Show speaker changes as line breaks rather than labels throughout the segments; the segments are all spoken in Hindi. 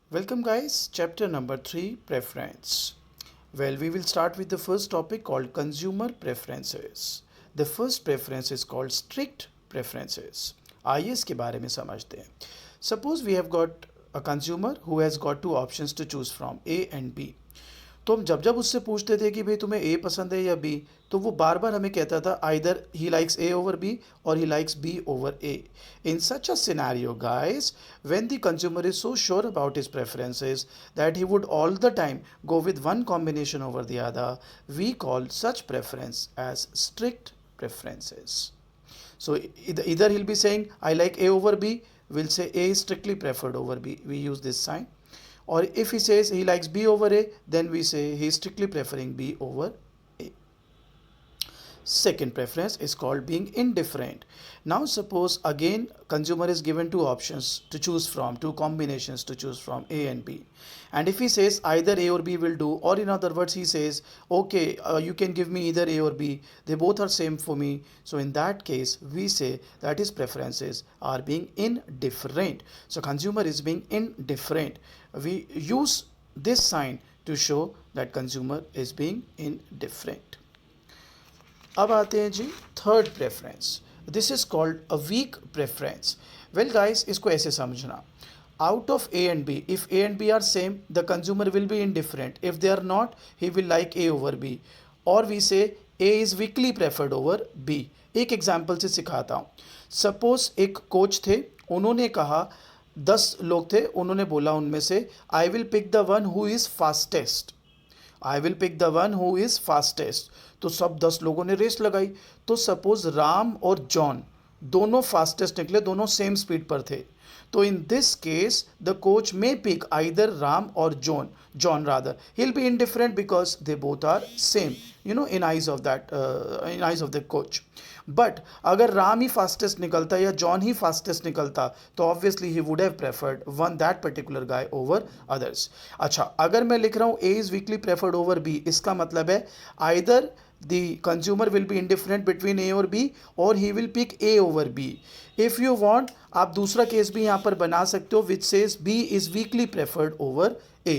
Welcome, guys. Chapter number 3, Preference. Well, we will start with the first topic called Consumer Preferences. The first preference is called Strict Preferences. आइए इसके बारे में समझते हैं. Suppose we have got a consumer who has got two options to choose from, A and B. तो हम जब जब उससे पूछते थे कि भाई तुम्हें ए पसंद है या बी, तो वो बार बार हमें कहता था either he likes A over B or he likes B over A. In such a scenario, guys, when the consumer is so sure about his preferences that he would all the time go with one combination over the other, we call such preference as strict preferences. So either he'll be saying I like A over B, we'll say A is strictly preferred over B. We use this sign. Or if he says he likes B over A, then we say he is strictly preferring B over A. Second preference is called being indifferent. Now suppose again consumer is given two options to choose from, two combinations to choose from, A and B. And if he says either A or B will do, or in other words he says okay, you can give me either A or B, they both are same for me, so in that case we say that his preferences are being indifferent. So consumer is being indifferent. We use this sign to show that consumer is being indifferent. अब आते हैं जी third preference. This is called a weak preference. Well guys, इसको ऐसे समझना. Out of A and B, if A and B are same, the consumer will be indifferent. If they are not, he will like A over B. Or we say A is weakly preferred over B. एक एग्जाम्पल से सिखाता हूँ. सपोज एक कोच थे, उन्होंने कहा 10 लोग थे, उन्होंने बोला उनमें से I will pick the one who is fastest. I will pick the one who is fastest. तो सब 10 लोगों ने रेस लगाई. तो सपोज राम और जॉन दोनों फास्टेस्ट निकले, दोनों सेम स्पीड पर थे. तो in this case the coach may pick either Ram or John rather. he'll be indifferent because they both are same, in eyes of the coach. But अगर राम ही फास्टेस्ट निकलता या जॉन ही फास्टेस्ट निकलता तो obviously he would have preferred one that particular guy over others. अच्छा, अगर मैं लिख रहा हूँ A is weakly preferred over B, इसका मतलब है either the consumer will be indifferent between A or B or he will pick A over B. If you want, आप दूसरा केस भी यहाँ पर बना सकते हो which says B is weakly preferred over A.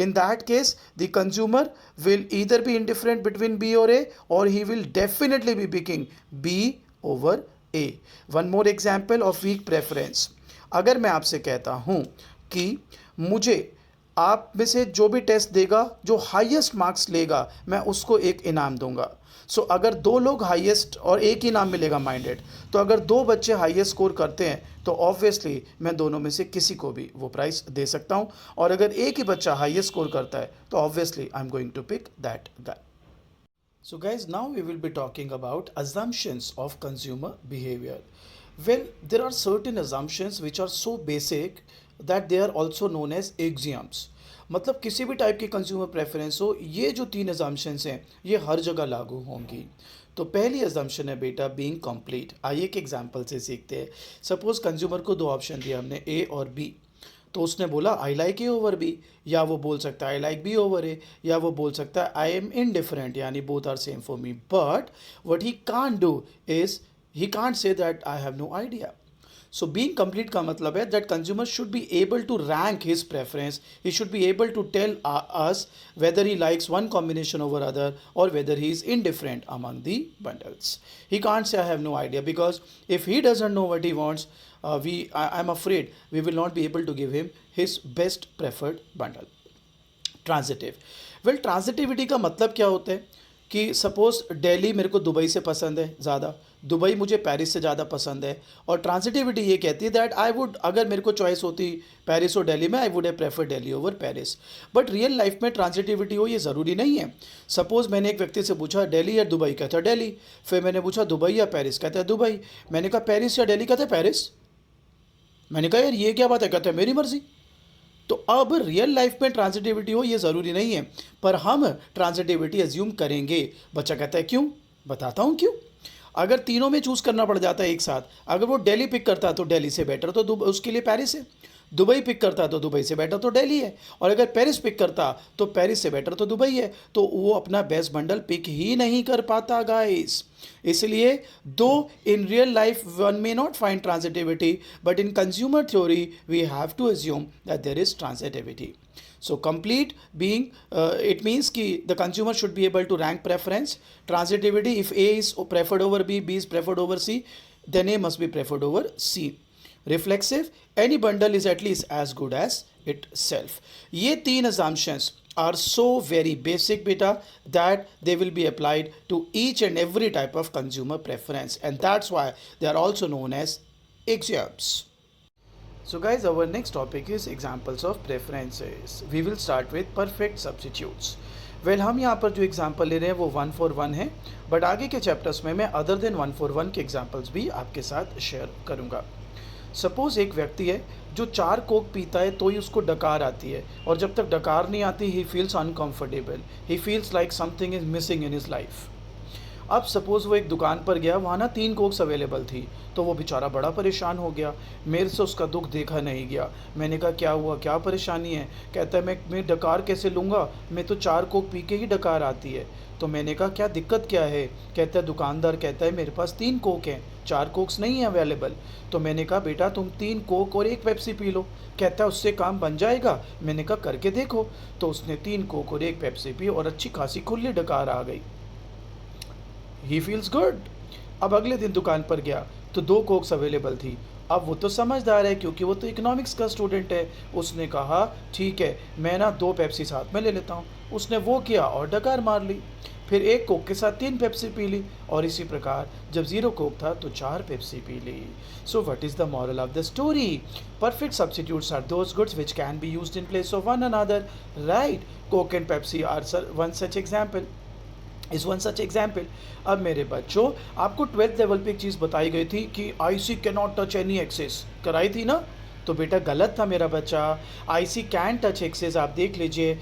In that case, the consumer will either be indifferent between B or A or he will definitely be picking B over A. One more example of weak preference. अगर मैं आपसे कहता हूँ कि मुझे आप में से जो भी टेस्ट देगा, जो हाईएस्ट मार्क्स लेगा, मैं उसको एक इनाम दूंगा. सो अगर दो लोग हाईएस्ट और एक ही इनाम मिलेगा माइंडेड, तो अगर दो बच्चे हाईएस्ट स्कोर करते हैं तो ऑब्वियसली मैं दोनों में से किसी को भी वो प्राइस दे सकता हूं. और अगर एक ही बच्चा हाईएस्ट स्कोर करता है तो obviously I am going to pick that guy. So guys, now we will be talking about assumptions of consumer behavior. Well, there are certain assumptions which are so basic that they are also known as axioms. मतलब किसी भी टाइप की कंज्यूमर प्रेफरेंस हो, ये जो 3 assumptions हैं ये हर जगह लागू होंगी. तो पहली assumption है बेटा बीइंग कंप्लीट. आइए एक एग्जांपल से सीखते हैं. सपोज कंज्यूमर को 2 ऑप्शन दिया हमने, ए और बी. तो उसने बोला I like A over B, या वो बोल सकता है I like B over A, या वो बोल सकता है आई एम इनडिफरेंट, यानी both are same for me. But what he can't do is he can't say that I have no idea. So being complete का मतलब है that consumer should be able to rank his preference. He should be able to tell us whether he likes one combination over other or whether he is indifferent among the bundles. He can't say I have no idea, because if he doesn't know what he wants, I'm afraid we will not be able to give him his best preferred bundle. Transitive. Well, transitivity का मतलब क्या होता है कि सपोज दिल्ली मेरे को दुबई से पसंद है ज़्यादा, दुबई मुझे पेरिस से ज़्यादा पसंद है. और ट्रांजिटिविटी ये कहती है दैट आई वुड, अगर मेरे को चॉइस होती पेरिस और दिल्ली में, I would have prefer Delhi over Paris. But real life में ट्रांजिटिविटी हो ये ज़रूरी नहीं है. सपोज मैंने एक व्यक्ति से पूछा दिल्ली या दुबई, कहता है दिल्ली. फिर मैंने पूछा दुबई या पेरिस, कहता है दुबई. मैंने कहा पेरिस या दिल्ली, कहता है पेरिस. मैंने कहा यार ये क्या बात है, कहता है मेरी मर्जी. तो अब रियल लाइफ में ट्रांजिटिविटी हो ये ज़रूरी नहीं है, पर हम ट्रांजिटिविटी एज्यूम करेंगे. बच्चा कहता है क्यों, बताता हूँ क्यों. अगर तीनों में चूज़ करना पड़ जाता है एक साथ, अगर वो दिल्ली पिक करता है तो दिल्ली से बेटर तो उसके लिए पेरिस है. दुबई पिक करता तो दुबई से बेटर तो दिल्ली है, और अगर पेरिस पिक करता तो पेरिस से बेटर तो दुबई है, तो वो अपना बेस्ट बंडल पिक ही नहीं कर पाता गाइस। इसलिए though in real life one may not find transitivity, but in consumer theory we have to assume that there is transitivity. So complete being, it means कि the consumer should be able to rank preference. Transitivity, if A is preferred over B, B is preferred over C, then A must be preferred over C. Reflexive, any bundle is at least as good as itself. ये तीन assumptions are so very basic beta that they will be applied to each and every type of consumer preference, and that's why they are also known as axioms. So guys, our next topic is examples of preferences. We will start with perfect substitutes. Well, हम यहाँ पर जो एग्जाम्पल ले रहे हैं वो 1 for 1 है, बट आगे के चैप्टर्स में मैं अदर देन 1 for 1 के एग्जाम्पल्स भी आपके साथ शेयर करूँगा. सपोज एक व्यक्ति है जो 4 कोक पीता है तो ही उसको डकार आती है, और जब तक डकार नहीं आती he feels uncomfortable, he feels like something is missing in his life. अब सपोज़ वो एक दुकान पर गया, वहाँ ना 3 कोक्स अवेलेबल थी, तो वो बेचारा बड़ा परेशान हो गया. मेरे से उसका दुख देखा नहीं गया. मैंने कहा क्या हुआ, क्या परेशानी है? कहता है मैं डकार कैसे लूँगा, मैं तो 4 कोक पी के ही डकार आती है. तो मैंने कहा क्या दिक्कत क्या है? कहता है, दुकानदार कहता है मेरे पास 3 कोक हैं, 4 कोक्स नहीं है अवेलेबल. तो मैंने कहा बेटा तुम 3 कोक और 1 पेप्सी पी लो. कहता है उससे काम बन जाएगा. मैंने कहा करके देखो. तो उसने 3 कोक और 1 पेप्सी पी और अच्छी खासी खुली डकार आ गई. He feels good. अब अगले दिन दुकान पर गया तो 2 कोक्स अवेलेबल थी. अब वो तो समझदार है क्योंकि वो तो इकोनॉमिक्स का स्टूडेंट है. उसने कहा ठीक है मैं ना 2 पेप्सी साथ में ले लेता हूँ. उसने वो किया और डकार मार ली. फिर 1 कोक के साथ 3 पेप्सी पी ली, और इसी प्रकार जब 0 कोक था तो 4 पेप्सी पी ली. So what is the moral of the story? Perfect substitutes are those goods which can be used in place of one another, right? Coke and Pepsi are one such example. Is one such example. अब मेरे बच्चों, आपको 12th लेवल पे एक चीज़ बताई गई थी कि IC can not touch any axes, कराई थी ना? तो बेटा गलत था मेरा बच्चा. IC can touch axes. आप देख लीजिए,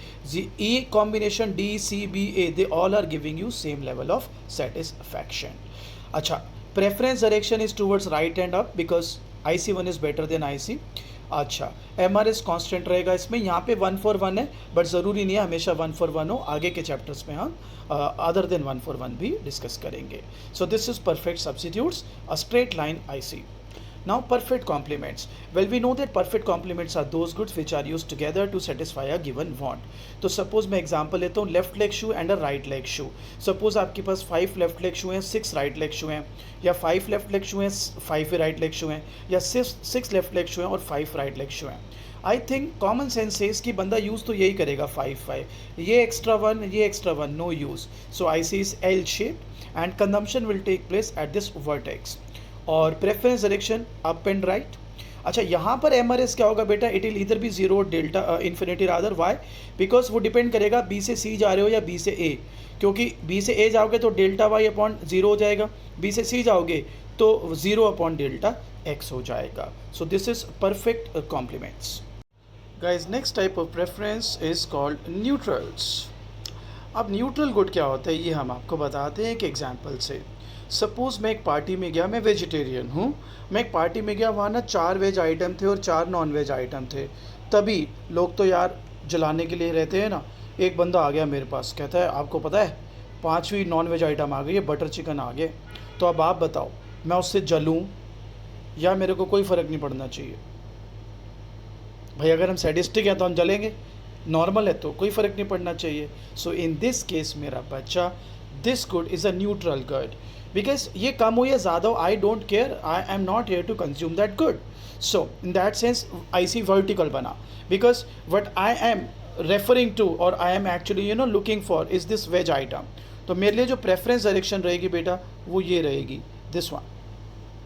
ई combination DCBA, they all are giving you same level of satisfaction. अच्छा, preference direction is towards right and up because IC1 is better than IC. अच्छा, MRS कांस्टेंट रहेगा इसमें. यहाँ पे 1 for 1 है, बट ज़रूरी नहीं है हमेशा 1 for 1 हो. आगे के चैप्टर्स में हम अदर देन 1 for 1 भी डिस्कस करेंगे. सो this is perfect substitutes, a straight line IC. Now perfect complements. Well, we know that perfect complements are those goods which are used together to satisfy a given want. तो सपोज मैं एग्जांपल लेता हूँ, left leg shoe and a right leg shoe. Suppose आपके पास 5 लेफ्ट लेग शू हैं, 6 राइट लेग शू हैं, या 5 लेफ्ट लेग शू हैं, 5 राइट लेग शू हैं, या 6 लेफ्ट लेग शू हैं और 5 राइट लेग शू हैं. I think common sense says कि बंदा यूज़ तो यही करेगा 5-5. ये एक्स्ट्रा 1, ये extra 1, no use. So IC is L shaped and consumption will take place at this vertex. और preference direction up and right. अच्छा, यहाँ पर MRS क्या होगा बेटा? इट विल इधर be 0 delta infinity rather. Why? Because वो डिपेंड करेगा B से C जा रहे हो या B से A. क्योंकि B से A जाओगे तो डेल्टा Y अपॉन 0 हो जाएगा, B से C जाओगे तो 0 अपॉन डेल्टा X हो जाएगा. So this is perfect complements. Guys, next type of preference is called neutrals. अब न्यूट्रल गुड क्या होता है ये हम आपको बताते हैं एक एग्जाम्पल से. सपोज़ मैं एक पार्टी में गया, मैं वेजिटेरियन हूँ. मैं एक पार्टी में गया, वहाँ ना 4 वेज आइटम थे और 4 नॉन वेज आइटम थे. तभी लोग तो यार जलाने के लिए रहते हैं ना. एक बंदा आ गया मेरे पास, कहता है आपको पता है 5वीं नॉन वेज आइटम आ गई है, बटर चिकन आ गए. तो अब आप बताओ मैं उससे जलूँ या मेरे को कोई फ़र्क नहीं पड़ना चाहिए? भाई अगर हम सैडिस्टिक हैं तो हम जलेंगे, नॉर्मल है तो कोई फ़र्क नहीं पड़ना चाहिए. सो इन दिस केस मेरा बच्चा, this good is a neutral good. Because ये कम हो या ज़्यादा हो, I don't care, I am not here to consume that good. So in that sense IC vertical बना. Because what I am referring to or I am actually looking for is this veg item. तो मेरे लिए जो प्रेफरेंस डायरेक्शन रहेगी बेटा वो ये रहेगी, दिस वन.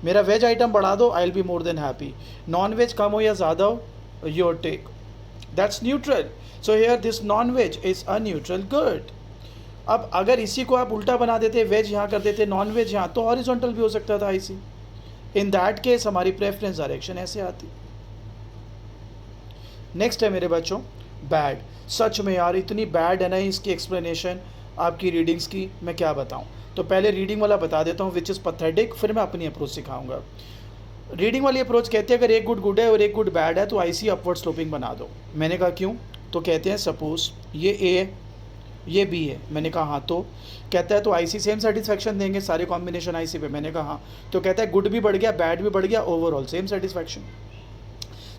मेरा वेज आइटम बढ़ा दो, I will be more than happy. Non veg कम हो या ज़्यादा हो, your take. That's neutral. So here this non veg is a neutral good. अब अगर इसी को आप उल्टा बना देते, वेज यहाँ कर देते, नॉन वेज यहाँ, तो हॉरिजॉन्टल भी हो सकता था IC. इन दैट केस हमारी प्रेफरेंस डायरेक्शन ऐसे आती. नेक्स्ट है मेरे बच्चों बैड. सच में यार इतनी बैड है ना इसकी एक्सप्लेनेशन आपकी रीडिंग्स की, मैं क्या बताऊँ. तो पहले रीडिंग वाला बता देता हूँ विच इज़ पैथेटिक, फिर मैं अपनी अप्रोच सिखाऊंगा. रीडिंग वाली अप्रोच कहते हैं अगर एक गुड गुड है और एक गुड बैड है तो आईसी अपवर्ड स्लोपिंग बना दो। मैंने कहा क्यों? तो कहते हैं सपोज ये ए है, ये बी है। मैंने कहा हाँ, तो कहता है तो आईसी सेम सेटिस्फैक्शन देंगे सारे कॉम्बिनेशन आईसी पे। मैंने कहा हाँ। तो कहता है गुड भी बढ़ गया, बैड भी बढ़ गया, ओवरऑल सेम सेटिस्फैक्शन।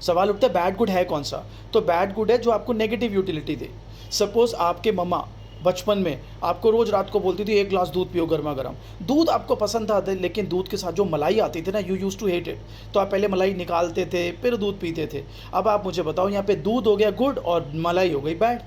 सवाल उठता है बैड गुड है कौन सा? तो बैड गुड है जो आपको नेगेटिव यूटिलिटी दे। सपोज आपके मम्मा बचपन में आपको रोज़ रात को बोलती थी एक ग्लास दूध पियो गर्मा गर्म। दूध आपको पसंद था, लेकिन दूध के साथ जो मलाई आती थी ना, you use to hate it. तो आप पहले मलाई निकालते थे फिर दूध पीते थे। अब आप मुझे बताओ, यहाँ पे दूध हो गया गुड और मलाई हो गई बैड।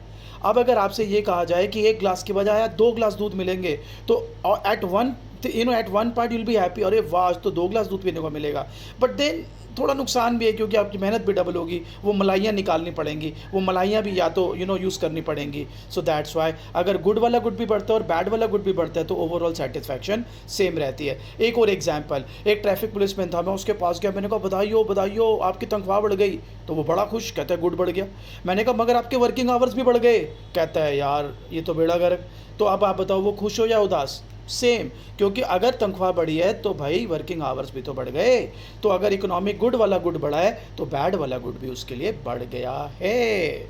अब अगर आपसे ये कहा जाए कि एक ग्लास के बजाय 2 ग्लास दूध मिलेंगे तो at one part you'll be happy, अरे वाह तो 2 ग्लास दूध पीने को मिलेगा। बट देन थोड़ा नुकसान भी है क्योंकि आपकी मेहनत भी डबल होगी, वो मलाइयाँ निकालनी पड़ेंगी, वो मलाइयाँ भी या तो यूज़ करनी पड़ेंगी। सो दैट्स वाई अगर गुड वाला गुड भी बढ़ता है और बैड वाला गुड भी बढ़ता है तो ओवरऑल सेटिस्फैक्शन सेम रहती है। एक और एग्जांपल, एक ट्रैफिक पुलिसमैन था, मैं उसके पास गया, मैंने कहा बधाइयो बधाइयो आपकी तनख्वाह बढ़ गई। तो वो बड़ा खुश, कहता है गुड बढ़ गया। मैंने कहा मगर आपके वर्किंग आवर्स भी बढ़ गए। कहता है यार ये तो बेड़ा गर्क। तो अब आप बताओ वो खुश हो या उदास? सेम, क्योंकि अगर तनख्वाह बढ़ी है तो भाई वर्किंग आवर्स भी तो बढ़ गए। तो अगर इकोनॉमिक गुड वाला गुड बढ़ा है तो बैड वाला गुड भी उसके लिए बढ़ गया है।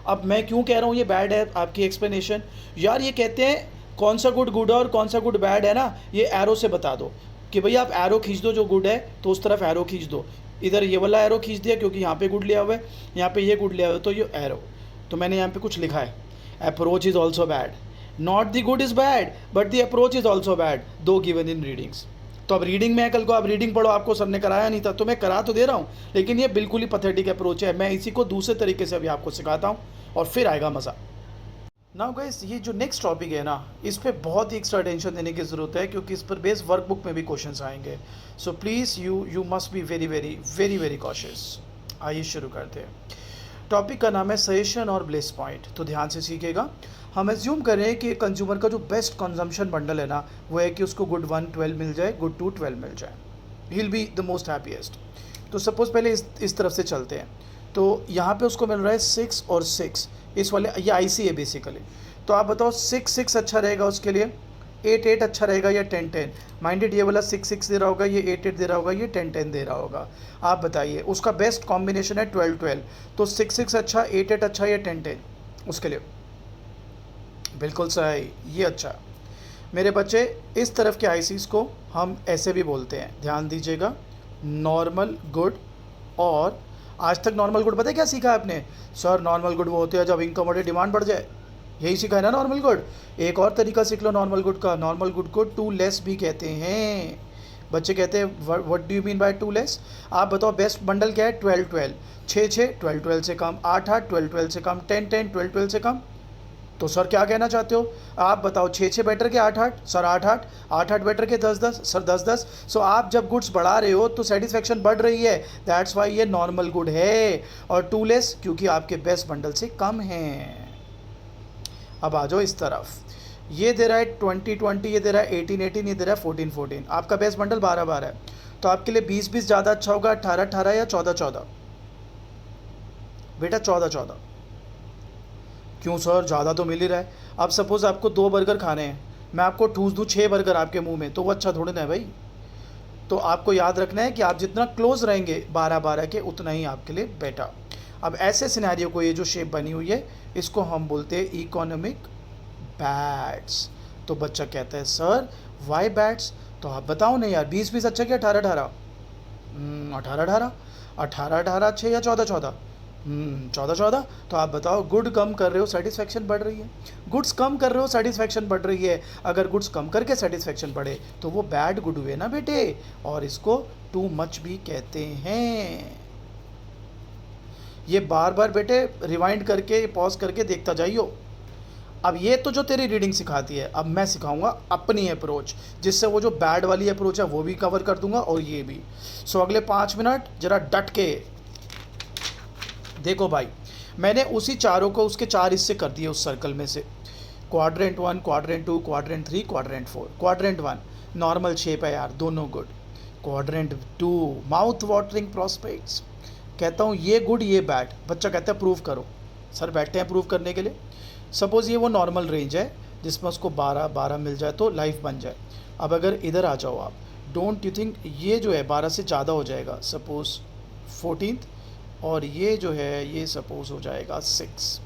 अब मैं क्यों कह रहा हूँ ये बैड है, आपकी एक्सप्लेनेशन। यार ये कहते हैं कौन सा गुड गुड है और कौन सा गुड बैड है ना, ये एरो से बता दो कि भाई आप एरो खींच दो, जो गुड है तो उस तरफ एरो खींच दो। इधर ये वाला एरो खींच दिया क्योंकि यहाँ पे गुड लिया हुआ है, यहाँ पे ये गुड लिया हुआ है, तो ये एरो। तो मैंने यहाँ पे कुछ लिखा है, approach is also bad, not the good is bad but the approach is also bad, दो गिवन इन रीडिंग्स। तो अब रीडिंग में कल को आप रीडिंग पढ़ो, आपको सर ने कराया नहीं था तो मैं करा तो दे रहा हूँ, लेकिन ये बिल्कुल ही पथेटिक अप्रोच है। मैं इसी को दूसरे तरीके से अभी आपको सिखाता हूँ और फिर आएगा मज़ा। नाउ गाइस, ये जो नेक्स्ट टॉपिक है ना, इस पर बहुत ही एक्स्ट्रा अटेंशन देने की ज़रूरत है क्योंकि इस पर बेस वर्कबुक में भी क्वेश्चंस आएंगे। So please you must be very very very very cautious. आइए शुरू करते हैं। टॉपिक का नाम है सजेशन और ब्लेस पॉइंट। तो ध्यान से सीखिएगा। हम एज्यूम करें कि कंज्यूमर का जो बेस्ट कंजम्पशन बंडल है ना, वो है कि उसको गुड 1 12 मिल जाए, गुड 2 12 मिल जाए, he will be the most happiest. तो सपोज़ पहले इस तरफ से चलते हैं। तो यहाँ पे उसको मिल रहा है 6 और 6, इस वाले ये आईसी है बेसिकली। तो आप बताओ 6 6 अच्छा रहेगा उसके लिए, 8 8 अच्छा रहेगा या 10 10? माइंडेड ये वाला 6 6 दे रहा होगा, ये 8 8 दे रहा होगा, ये 10 10 दे रहा होगा। आप बताइए उसका बेस्ट कॉम्बिनेशन है 12 12। तो 6 6 अच्छा, 8 8 अच्छा या 10 10 उसके लिए? बिल्कुल सही, ये अच्छा। मेरे बच्चे इस तरफ के आईसीज को हम ऐसे भी बोलते हैं, ध्यान दीजिएगा, नॉर्मल गुड। और आज तक नॉर्मल गुड पता है क्या सीखा है आपने? सर नॉर्मल गुड वो होते हैं जब इनकम और डिमांड बढ़ जाए, यही सीखा है ना नॉर्मल गुड। एक और तरीका सीख लो नॉर्मल गुड का, नॉर्मल गुड को टू लेस भी कहते हैं। बच्चे कहते हैं what do you mean by two less? आप बताओ बेस्ट बंडल क्या है? 12 12, 6 6 12 12 से कम, 8 8 12 12 से कम, 10 10 12 12 से कम। तो सर क्या कहना चाहते हो? आप बताओ 6 6 बेटर के 8 8, सर 8 8, 8 8 बेटर के 10 10, सर 10 10। सो आप जब गुड्स बढ़ा रहे हो तो सेटिस्फेक्शन बढ़ रही है, दैट्स वाई ये नॉर्मल गुड है। और टू लेस क्योंकि आपके बेस्ट बंडल से कम हैं। अब आ जाओ इस तरफ, ये दे रहा है 20 20, ये दे रहा है 18 18, ये दे रहा है 14 14। आपका बेस्ट बंडल 12 12 है, तो आपके लिए 20 20 ज़्यादा अच्छा होगा, 18 18 या 14 14? बेटा 14 14। क्यों सर, ज़्यादा तो मिल ही रहा है। अब सपोज़ आपको 2 बर्गर खाने हैं, मैं आपको ठूस दूँ 6 बर्गर आपके मुंह में, तो वो अच्छा थोड़ी ना है भाई। तो आपको याद रखना है कि आप जितना क्लोज रहेंगे 12 12 के, उतना ही आपके लिए बेटर। अब ऐसे सिनेरियो को, ये जो शेप बनी हुई है, इसको हम बोलते हैं इकोनॉमिक बैट्स। तो बच्चा कहता है सर वाई बैट्स? तो आप बताओ ना यार, 20 20 अच्छा क्या 18 18? 18 18, 18 18 अच्छे या 14 14? 14 14। तो आप बताओ गुड कम कर रहे हो सेटिस्फेक्शन बढ़ रही है, गुड्स कम कर रहे हो सेटिस्फेक्शन बढ़ रही है। अगर गुड्स कम करके सेटिस्फेक्शन बढ़े तो वो बैड गुड हुए ना बेटे, और इसको टू मच भी कहते हैं। ये बार बार बेटे रिवाइंड करके पॉज करके देखता जाइयो। अब ये तो जो तेरी रीडिंग सिखाती है, अब मैं सिखाऊंगा अपनी अप्रोच, जिससे वो जो बैड वाली अप्रोच है वो भी कवर कर दूंगा और ये भी। सो अगले 5 मिनट जरा डट के देखो भाई। मैंने उसी चारों को उसके 4 हिस्से कर दिए उस सर्कल में से, quadrant 1, quadrant 2, quadrant 3, quadrant 4। Quadrant 1 normal shape है यार, दोनों good. Quadrant 2 mouth watering prospects, कहता हूँ ये गुड ये बैड। बच्चा कहता है प्रूव करो। सर बैठे हैं प्रूव करने के लिए। सपोज़ ये वो नॉर्मल रेंज है जिसमें उसको 12 12 मिल जाए तो लाइफ बन जाए। अब अगर इधर आ जाओ आप, डोंट यू थिंक ये जो है 12 से ज़्यादा हो जाएगा, सपोज 14th, और ये जो है ये सपोज हो जाएगा 6।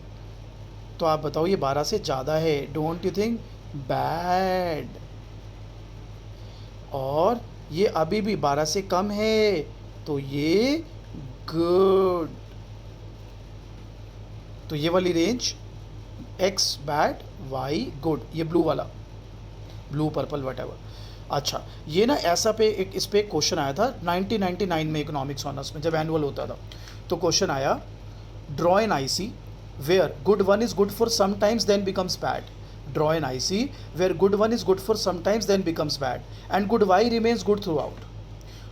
तो आप बताओ ये 12 से ज़्यादा है, डोंट यू थिंक बैड, और ये अभी भी 12 से कम है, तो ये गुड। तो ये वाली range x bad y good, ये ब्लू वाला, ब्लू पर्पल वटेवर। अच्छा, ये ना ऐसा पे एक इस पे एक क्वेश्चन आया था 1999 में इकोनॉमिक्स ऑनर्स में, जब एनुअल होता था, तो क्वेश्चन आया, draw an IC where good one is good for sometimes then becomes bad, draw an IC where good one is good for sometimes then becomes bad and good Y remains good throughout.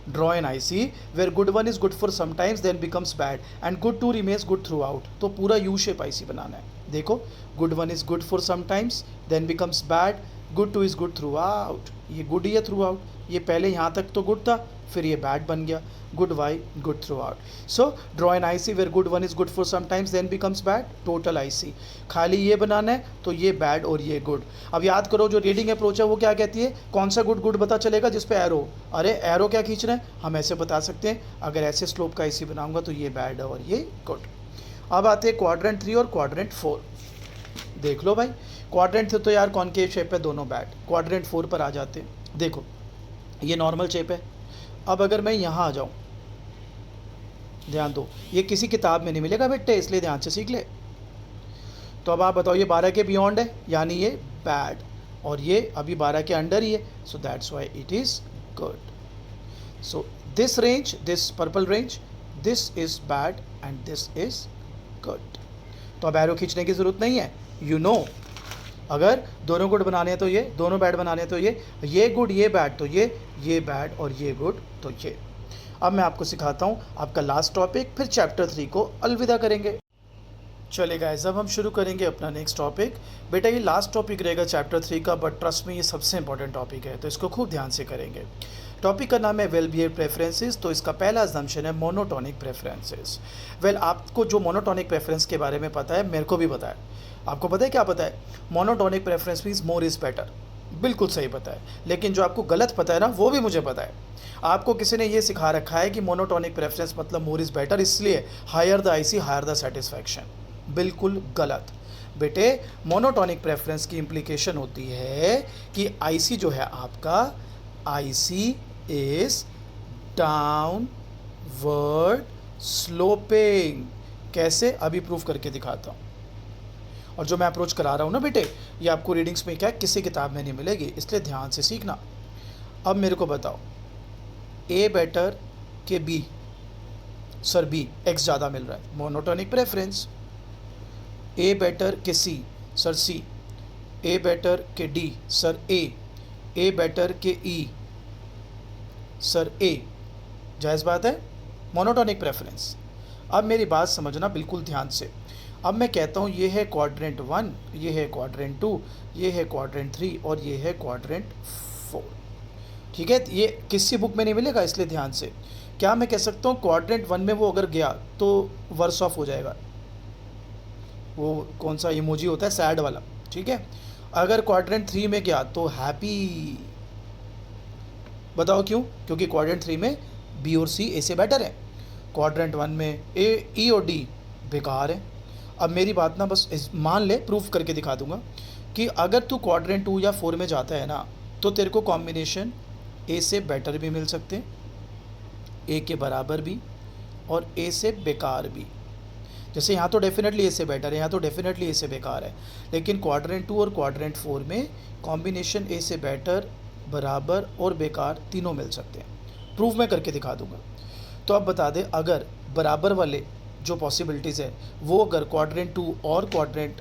Draw an IC where good one is good for sometimes then becomes bad and good two remains good throughout. तो पूरा यू शेप आईसी बनाना है। देखो, good one is good for sometimes then becomes bad, good two is good throughout, ये गुड ही है थ्रू आउट, ये पहले यहाँ तक तो गुड था, फिर ये बैड बन गया, good Y good throughout. So draw an IC where good one is good for sometimes then becomes bad, total IC. खाली ये बनाना है, तो ये बैड और ये गुड। अब याद करो जो रीडिंग अप्रोच है वो क्या कहती है, कौन सा गुड गुड पता चलेगा जिस पे एरो, अरे एरो क्या खींचना है, हम ऐसे बता सकते हैं, अगर ऐसे स्लोप का आईसी बनाऊंगा तो ये बैड है और ये गुड। अब आते हैं क्वाड्रेंट 3 और क्वाड्रेंट 4। देख लो भाई, क्वाड्रेंट 3 तो यार कॉनकेव शेप है, दोनों बैड। क्वाड्रेंट 4 पर आ जाते हैं। देखो, ये नॉर्मल शेप है। अब अगर मैं यहाँ आ जाऊँ, ध्यान दो, ये किसी किताब में नहीं मिलेगा बेटे, इसलिए ध्यान से सीख ले। तो अब आप बताओ, ये 12 के बियॉन्ड है, यानी ये बैड, और ये अभी 12 के अंडर ही है, so that's why it is good. So this range, this purple range, this is bad and this is good. तो अब एरो खींचने की ज़रूरत नहीं है, यू नो, अगर दोनों गुड बनाने हैं तो ये, दोनों बैड बनाने हैं तो ये गुड ये बैड, तो ये बैड और ये गुड, तो ये। अब मैं आपको सिखाता हूँ आपका लास्ट टॉपिक, फिर चैप्टर 3 को अलविदा करेंगे। चले गाइस, अब हम शुरू करेंगे अपना नेक्स्ट टॉपिक। बेटा ये लास्ट टॉपिक रहेगा चैप्टर 3 का, बट ट्रस्ट में ये सबसे इंपॉर्टेंट टॉपिक है, तो इसको खूब ध्यान से करेंगे। टॉपिक का नाम है वेल बिहेव प्रेफरेंसेस। तो इसका पहला असम्पशन है मोनोटोनिक प्रेफरेंसेस। वेल, आपको जो मोनोटोनिक प्रेफरेंस के बारे में पता है, मेरे को भी पता है। आपको पता है क्या पता है? Monotonic preference means more is better, बिल्कुल सही पता है। लेकिन जो आपको गलत पता है ना, वो भी मुझे पता है। आपको किसी ने ये सिखा रखा है कि मोनोटोनिक प्रेफरेंस मतलब मोर इज़ बेटर, इसलिए higher the IC higher the satisfaction. बिल्कुल गलत बेटे। मोनोटोनिक प्रेफरेंस की इम्प्लीकेशन होती है कि आईसी जो है आपका, आईसी इज डाउनवर्ड स्लोपिंग। कैसे? अभी प्रूफ करके दिखाता हूँ। और जो मैं अप्रोच करा रहा हूँ ना बेटे, ये आपको रीडिंग्स में क्या है, किसी किताब में नहीं मिलेगी, इसलिए ध्यान से सीखना। अब मेरे को बताओ, ए बेटर के बी, सर बी एक्स ज़्यादा मिल रहा है, मोनोटोनिक प्रेफरेंस। ए बेटर के सी, सर सी। ए बेटर के D, sir A. A better के ई, सर ए। जायज़ बात है, मोनोटोनिक प्रेफरेंस। अब मेरी बात समझना बिल्कुल ध्यान से। अब मैं कहता हूँ ये है क्वाड्रेंट 1, ये है क्वाड्रेंट 2, ये है क्वाड्रेंट 3 और ये है क्वाड्रेंट 4। ठीक है, ये किसी बुक में नहीं मिलेगा, इसलिए ध्यान से। क्या मैं कह सकता हूँ क्वाड्रेंट 1 में वो अगर गया तो वर्स ऑफ हो जाएगा, वो कौन सा इमोजी होता है, सैड वाला, ठीक है। अगर क्वाड्रेंट 3 में गया तो हैप्पी। बताओ क्यों? क्योंकि क्वाड्रेंट 3 में बी और सी ए से बेटर है, क्वाड्रेंट 1 में ए, ई और डी बेकार है। अब मेरी बात ना बस मान ले, प्रूफ करके दिखा दूंगा कि अगर तू क्वाड्रेंट 2 या 4 में जाता है ना, तो तेरे को कॉम्बिनेशन ए से बेटर भी मिल सकते हैं, ए के बराबर भी, और ए से बेकार भी। जैसे यहाँ तो डेफिनेटली ए से बेटर है, यहाँ तो डेफिनेटली ए से बेकार है, लेकिन क्वाड्रेंट 2 और क्वाड्रेंट 4 में कॉम्बिनेशन ए से बेटर, बराबर और बेकार तीनों मिल सकते हैं। प्रूफ मैं करके दिखा दूंगा। तो अब बता दे, अगर बराबर वाले जो पॉसिबिलिटीज़ है वो अगर क्वाड्रेंट 2 और क्वाड्रेंट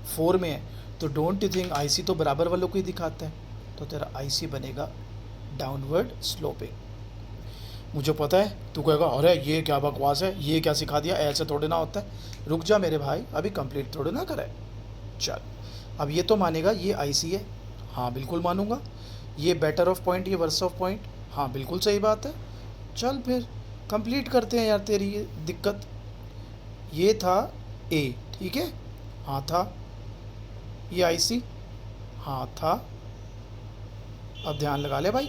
4 में है, तो डोंट यू थिंक आईसी तो बराबर वालों को ही दिखाता है, तो तेरा आईसी बनेगा डाउनवर्ड स्लोपिंग। मुझे पता है तू कहेगा अरे ये क्या बकवास है, ये क्या सिखा दिया, ऐसे थोड़े ना होता है। रुक जा मेरे भाई, अभी कंप्लीट थोड़े ना करे। चल, अब ये तो मानेगा ये आईसी है, हाँ बिल्कुल मानूंगा। ये बेटर ऑफ पॉइंट, ये वर्स ऑफ पॉइंट, हाँ बिल्कुल सही बात है। चल फिर कंप्लीट करते हैं यार तेरी ये दिक्कत। ये था ए, ठीक है, हाँ था। ये आईसी, हाँ था। अब ध्यान लगा ले भाई,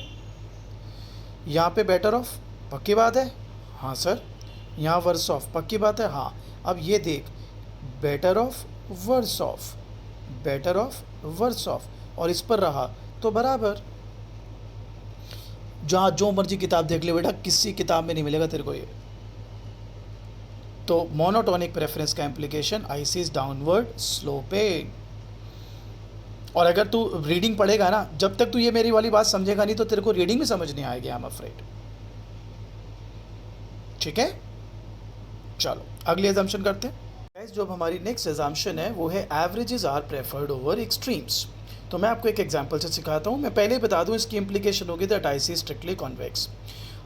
यहाँ पे बेटर ऑफ, पक्की बात है? हाँ सर। यहाँ वर्स ऑफ, पक्की बात है? हाँ। अब ये देख, better off, worse off, better off, worse off, और इस पर रहा तो बराबर। जहाँ जो मर्जी किताब देख ले बेटा, किसी किताब में नहीं मिलेगा तेरे को ये। तो मोनोटोनिक प्रेफरेंस का implication IC is downward sloping. और अगर तू रीडिंग पढ़ेगा ना, जब तक तू ये मेरी वाली बात समझेगा नहीं तो तेरे को रीडिंग में समझ नहीं आएगी, आई एम अफ्रेड। ठीक है, चलो अगली एजम्पशन करते हैं। गाइस, जो हमारी नेक्स्ट एजम्पशन है वो है averages are preferred over extremes. तो मैं आपको एक एग्जांपल से सिखाता हूँ। मैं पहले बता दूँ इसकी इम्प्लीकेशन होगी दैट आईसी स्ट्रिक्टली कॉन्वेक्स।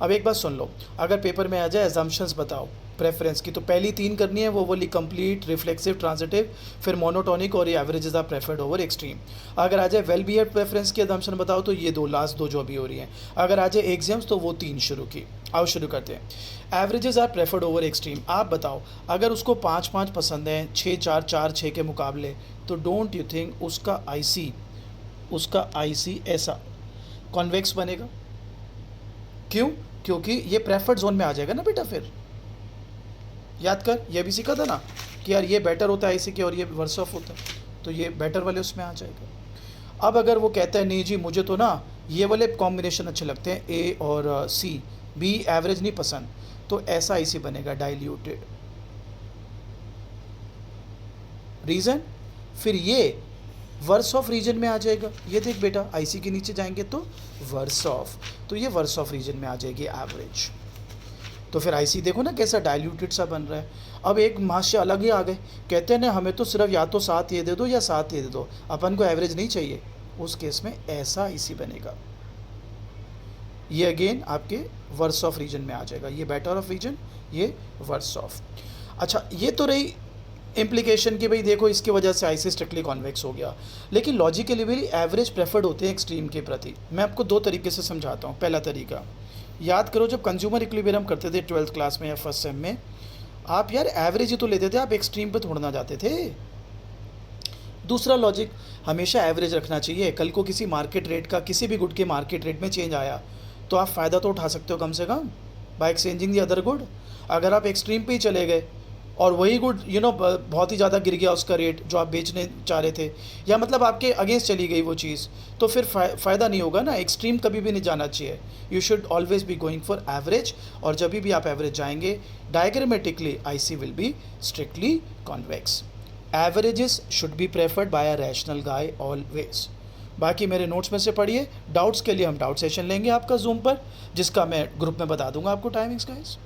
अब एक बात सुन लो, अगर पेपर में आ जाए एजम्पशंस बताओ प्रेफरेंस की, तो पहली 3 करनी है, वो बोली कंप्लीट, रिफ्लेक्सिव, ट्रांजिटिव, फिर मोनोटोनिक और ये averages are preferred over extreme. अगर आ जाए वेल बिहेव्ड प्रेफरेंस की एजम्पशन बताओ तो ये लास्ट दो जो अभी हो रही हैं। अगर आ जाए एग्जाम्स तो वो 3 शुरू की। आओ शुरू करते हैं। Averages are preferred over extreme. आप बताओ, अगर उसको 5-5 पसंद है 6-4, 4-6 के मुकाबले, तो डोंट यू थिंक उसका आईसी ऐसा कॉन्वेक्स बनेगा? क्यों? क्योंकि ये प्रेफर्ड जोन में आ जाएगा ना बेटा। फिर याद कर, ये भी सीखा था ना कि यार ये बेटर होता है आईसी के और ये वर्स ऑफ होता है, तो ये बेटर वाले उसमें आ जाएगा। अब अगर वो कहता है नहीं जी मुझे तो ना ये वाले कॉम्बिनेशन अच्छे लगते हैं, ए और सी, बी एवरेज नहीं पसंद, तो ऐसा आईसी बनेगा डाइल्यूटेड। रीज़न, फिर ये वर्स ऑफ रीजन में आ जाएगा। ये देख बेटा, आईसी के नीचे जाएंगे तो वर्स ऑफ, तो ये वर्स ऑफ रीजन में आ जाएगी एवरेज। तो फिर आईसी देखो ना कैसा डाइल्यूटेड सा बन रहा है। अब एक महाशय अलग ही आ गए, कहते हैं ना हमें तो सिर्फ या तो 7 ये दे दो या 7 ये दे दो, अपन को एवरेज नहीं चाहिए। उस केस में ऐसा आईसी बनेगा। ये अगेन आपके वर्स ऑफ रीजन में आ जाएगा। ये बेटर ऑफ रीजन, ये वर्स ऑफ। अच्छा, ये तो रही इम्प्लीकेशन की भाई देखो इसकी वजह से आईसी स्ट्रिक्टली कॉन्वेक्स हो गया। लेकिन लॉजिकली भी एवरेज प्रेफर्ड होते हैं एक्सट्रीम के प्रति। मैं आपको 2 तरीके से समझाता हूँ। पहला तरीका, याद करो जब कंज्यूमर इक्विलिब्रियम करते थे 12th क्लास में या फर्स्ट सेम में, आप यार एवरेज ही तो लेते थे, आप एक्सट्रीम पे थोड़ना जाते थे। दूसरा लॉजिक, हमेशा एवरेज रखना चाहिए। कल को किसी मार्केट रेट का, किसी भी गुड के मार्केट रेट में चेंज आया तो आप फ़ायदा तो उठा सकते हो कम से come by exchanging the other good. अगर आप एक्सट्रीम पे ही चले गए और वही गुड बहुत ही ज़्यादा गिर गया उसका रेट जो आप बेचने चाह रहे थे, या मतलब आपके अगेंस्ट चली गई वो चीज़, तो फिर फ़ायदा नहीं होगा ना। एक्सट्रीम कभी भी नहीं जाना चाहिए। You should always be going for average, और जब भी आप एवरेज जाएंगे diagrammatically IC will be strictly convex. Averages should be preferred bye a rational guy always. बाकी मेरे नोट्स में से पढ़िए। डाउट्स के लिए हम डाउट सेशन लेंगे आपका जूम पर, जिसका मैं ग्रुप में बता दूंगा आपको टाइमिंग्स गाइस।